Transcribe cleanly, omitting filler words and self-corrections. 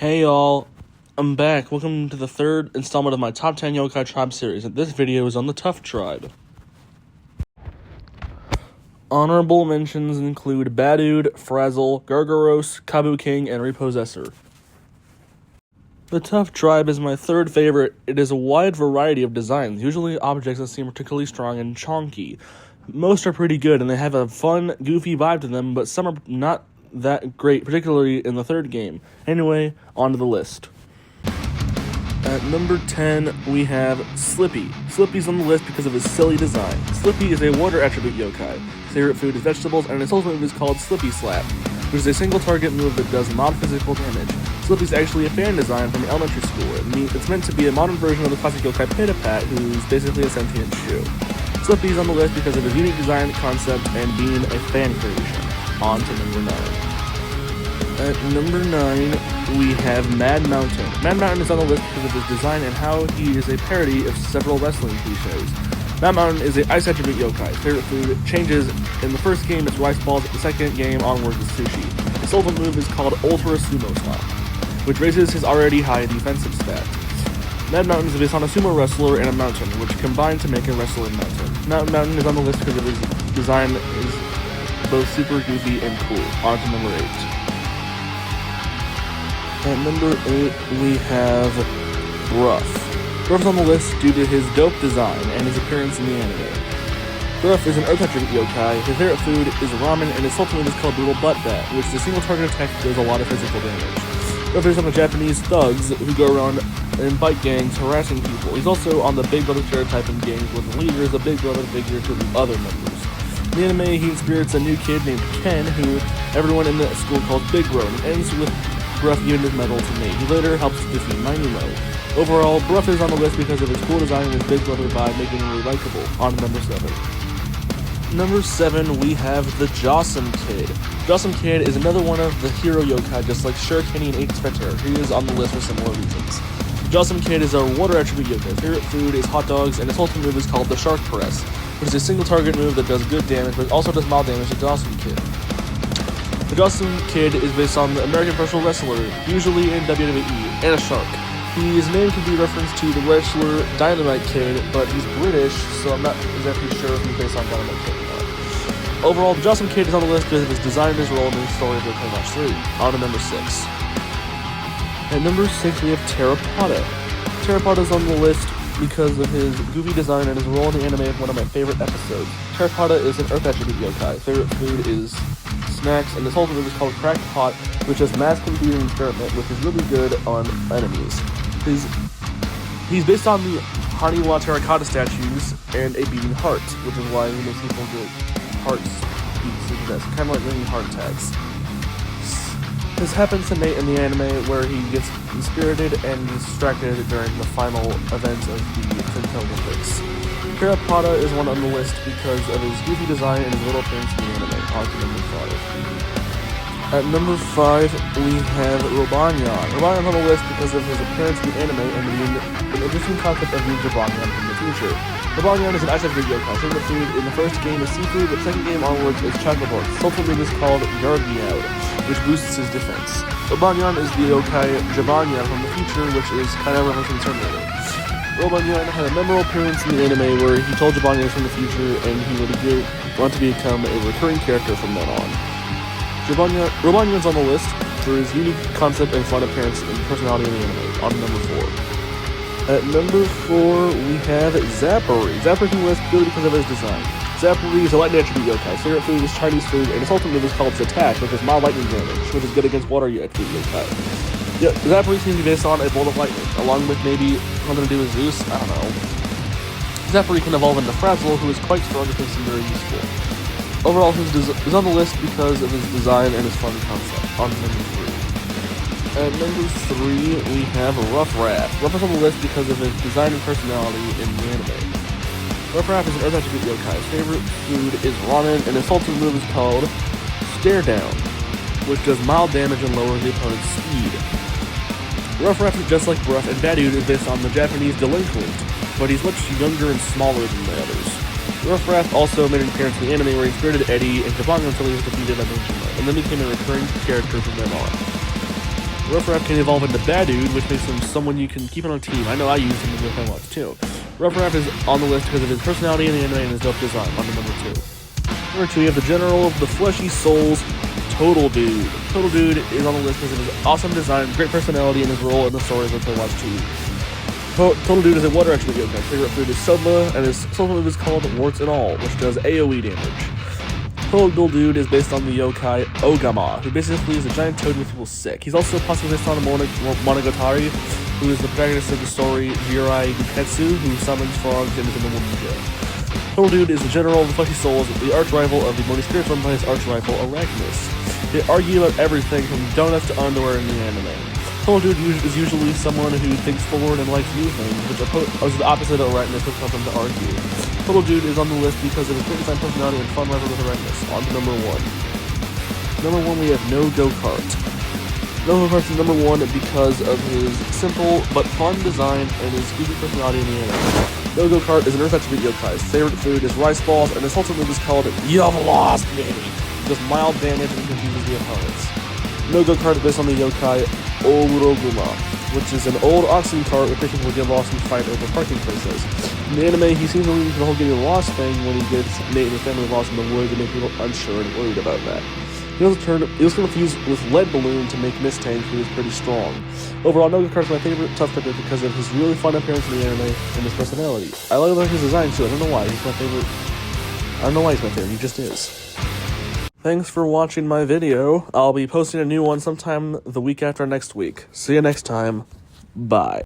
Hey y'all, I'm back. Welcome to the third installment of my Top 10 Yokai Tribe series, and this video is on the Tough Tribe. Honorable mentions include Badude, Frazzle, Gargaros, Kabuking, and Repossessor. The Tough Tribe is my third favorite. It is a wide variety of designs, usually objects that seem particularly strong and chonky. Most are pretty good, and they have a fun, goofy vibe to them, but some are not that great, particularly in the third game. Anyway, on to the list. At number 10, we have Slippy. Slippy's on the list because of his silly design. Slippy is a water attribute yokai. His favorite food is vegetables, and his ultimate move is called Slippy Slap, which is a single target move that does mild physical damage. Slippy's actually a fan design from elementary school. It's meant to be a modern version of the classic yokai Pitapat, who's basically a sentient shoe. Slippy's on the list because of his unique design concept and being a fan creation. On to number 9. At number 9, we have Mad Mountain. Mad Mountain is on the list because of his design and how he is a parody of several wrestling cliches. Mad Mountain is an ice attribute yokai. His favorite food changes. In the first game, it's rice balls. The second game onwards is sushi. His ultimate move is called Ultra Sumo Slap, which raises his already high defensive stat. Mad Mountain is based on a sumo wrestler and a mountain, which combine to make a wrestling mountain. Mad Mountain is on the list because of his design is both super goofy and cool. On to number 8. At number 8, we have Gruff. Gruff is on the list due to his dope design and his appearance in the anime. Gruff is an earth attribute yokai. His favorite food is ramen, and his ultimate is called Brutal Butt Bat, which is a single target attack that does a lot of physical damage. Gruff is on the Japanese thugs who go around in bike gangs harassing people. He's also on the Big Brother stereotype in gangs where the leader is a Big Brother figure to the other members. In the anime, he inspires a new kid named Ken, who everyone in the school calls Big Bro, and ends with Gruff giving his medal to Nate. He later helps defeat Mainumo. Overall, Gruff is on the list because of his cool design and his Big Brother vibe, making him really likable. On to number 7. Number 7, we have the Jossum Kid. Jossum Kid is another one of the hero yokai, just like Shurikeni and Ace Spectre. He is on the list for similar reasons. Jossum Kid is a water attribute yokai. His favorite food is hot dogs, and his ultimate move is called the Shark Press, which is a single target move that does good damage, but also does mild damage to Jossum Kid. The Jossum Kid is based on the American professional wrestler, usually in WWE, and a shark. His name can be referenced to the wrestler Dynamite Kid, but he's British, so I'm not exactly sure if he's based on Dynamite Kid or not. Overall, the Jossum Kid is on the list because of his design and his role in the story of Yokai Watch 3. On to number 6. At number 6, we have Terrapoda. Terrapoda is on the list because of his goofy design and his role in the anime of one of my favorite episodes. Terrapoda is an earth attribute yokai. His favorite food is snacks, and his ultimate is called Cracked Pot, which has mass confusing experiment, which is really good on enemies. He's based on the Haniwa terracotta statues and a beating heart, which is why he makes people get hearts beats into this, kind of like ringing heart attacks. This happens to Nate in the anime, where he gets inspirited and distracted during the final events of the Finto Olympics. Terrapoda is one on the list because of his goofy design and his little appearance in the anime. On to number 5. At number 5, we have Robonyan. Robonyan's on the list because of his appearance in the anime and an interesting concept of using Robonyan in the future. Robonyan is an ice attribute yokai. Favorite food in the first game is seafood, but the second game onwards is chocolate. His ultimate is called Gargmeowd, which boosts his defense. Robonyan is the yokai Jabonyan from the future, which is kind of referencing Terminator. Robonyan had a memorable appearance in the anime where he told Jabonyan from the future and he would want to become a recurring character from then on. Robonyan's on the list for his unique concept and fun appearance and personality in the anime. On to number 4. At number 4, we have Zappary. Zappary's on the list purely because of his design. Zappary is a lightning attribute yokai. His favorite food is Chinese food, and his ultimate move is called Zattack, which is mild lightning damage, which is good against water attribute yokai. Yeah, Zappary seems to be based on a bolt of lightning, along with maybe something to do with Zeus, I don't know. Zappary can evolve into Frazzle, who is quite strong and thinks he's very useful. Overall, he's on the list because of his design and his fun concept. On to number 3. At number 3, we have Ruffraff. Ruff is on the list because of his design and personality in the anime. Ruffraff is an earth attribute yokai. His favorite food is ramen, and his ultimate move is called Stare Down, which does mild damage and lowers the opponent's speed. Ruffraff is just like Gruff, and Badude is based on the Japanese delinquent, but he's much younger and smaller than the others. Ruffraff also made an appearance in the anime where he spirited Eddie and Kabong until he was defeated by Benjamin, and then became a recurring character from then on. Ruffraf can evolve into Badude, which makes him someone you can keep on a team. I know I use him in the Overwatch too. Ruffraf is on the list because of his personality in the anime and his dope design, on to number 2. Number 2, you have the General of the Fleshy Souls, Total Dude. Total Dude is on the list because of his awesome design, great personality, and his role in the stories of Overwatch 2. Total Dude is a water action yokai. His favorite food is Sudla, and his special move is called Warts and All, which does AoE damage. Total Dude is based on the yokai Ogama, who basically is a giant toad with people sick. He's also possibly based on Monogatari, who is the protagonist of the story Jirai Guketsu, who summons frogs into the Ninja. Total Dude is the general of the Fleshy Souls, the arch-rival of the Moni Spirits run by his arch-rival Arachnus. They argue about everything from donuts to underwear in the anime. Total Dude is usually someone who thinks forward and likes new things, which is the opposite of Arachnus, which causes them to argue. Total Dude is on the list because of his great design, personality, and fun rivalry with Arachnus. On to number 1. Number 1, we have No Go Kart. No Go Kart's number 1 because of his simple but fun design and his goofy personality in the anime. No Go Kart is an Earth attribute yokai. His favorite food is rice balls, and his ultimate move is called You've Lost Me. It does mild damage and confuses the opponents. No Go Kart is based on the yokai Oroguma, which is an old oxen cart where patients will get lost and fight over parking places. In the anime, he seems to lead to the whole getting lost thing when he gets Nate and his family lost in the woods and make people unsure and worried about that. He was confused with Lead Balloon to make Mistank, who is pretty strong. Overall, No Go Kart is my favorite tough pick because of his really fun appearance in the anime and his personality. I like his design too. I don't know why. He's my favorite. I don't know why he's my favorite. He just is. Thanks for watching my video. I'll be posting a new one sometime the week after next week. See you next time. Bye.